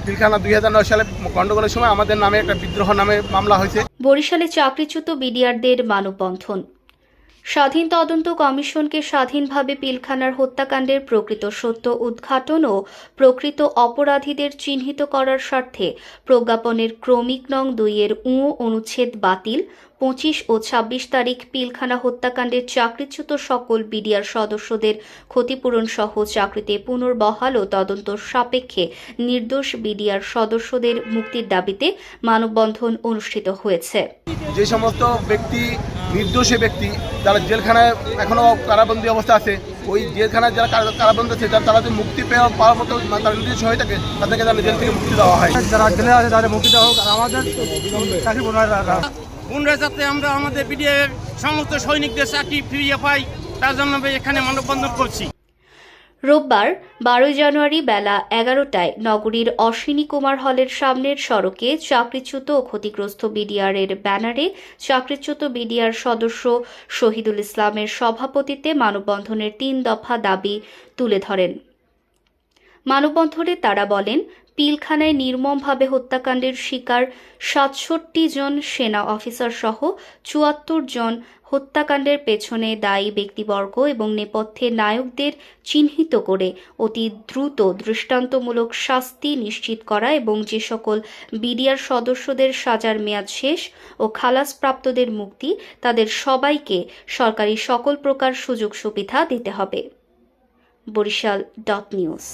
পিলখানা 2009 সালে গন্ডগোলের সময় আমাদের নামে একটা বিদ্রোহ নামে মামলা হয়েছে। বরিশালে চাকরিচ্যুত বিডিআরদের মানববন্ধন। স্বাধীন তদন্ত কমিশনকে স্বাধীনভাবে পিলখানার হত্যাকাণ্ডের প্রকৃত সত্য উদ্ঘাটন ও প্রকৃত অপরাধীদের চিহ্নিত করার স্বার্থে প্রজ্ঞাপনের ক্রমিক নং 2-এর অনুচ্ছেদ বাতিল, 25 ও 26 তারিখ পিলখানা হত্যাকাণ্ডের চাকরিচ্যুত সকল বিডিআর সদস্যদের ক্ষতিপূরণ সহ চাকরিতে পুনর্বহাল ও তদন্ত সাপেক্ষে নির্দোষ বিডিআর সদস্যদের মুক্তির দাবিতে মানববন্ধন অনুষ্ঠিত হয়েছে। যে সমস্ত ব্যক্তি নির্দোষী ব্যক্তি যারা জেলখানায় এখনো কারাবন্দী অবস্থা আছে, ওই জেলখানায় যারা কারাবন্দী আছে তারা যদি মুক্তি পাওয়ার মতো তারা নির্দোষ হয়ে থাকে, তাদেরকে যেন জেল থেকে মুক্তি দেওয়া হয়। যারা জেলে আছে তাদের মুক্তি দেওয়া হোক, আর আমাদের চাকরি পুনরায় যাতে আমরা আমাদের বিডিআর সমস্ত সৈনিকদের চাকরি ফিরিয়ে পাই, তার জন্য এখানে মানববন্ধন করছি। রোববার 12 জানুয়ারি বেলা 11টায় নগরীর অশ্বিনী কুমার হলের সামনের সড়কে চাকরিচ্যুত ও ক্ষতিগ্রস্ত বিডিআর এর ব্যানারে চাকরিচ্যুত বিডিআর সদস্য শহীদুল ইসলামের সভাপতিত্বে মানববন্ধনের 3 দফা দাবি তুলে ধরেন। মানববন্ধনে তারা বলেন, পিলখানায় নির্মমভাবে হত্যাকাণ্ডের শিকার 67 জন সেনা অফিসার সহ 74 জন হত্যাকাণ্ডের পেছনে দায়ী ব্যক্তিবর্গ এবং নেপথ্যে নায়কদের চিহ্নিত করে অতি দ্রুত দৃষ্টান্তমূলক শাস্তি নিশ্চিত করা এবং যে সকল বিডিআর সদস্যদের সাজার মেয়াদ শেষ ও খালাসপ্রাপ্তদের মুক্তি, তাদের সবাইকে সরকারি সকল প্রকার সুযোগ সুবিধা দিতে হবে। বরিশাল.নিউজ।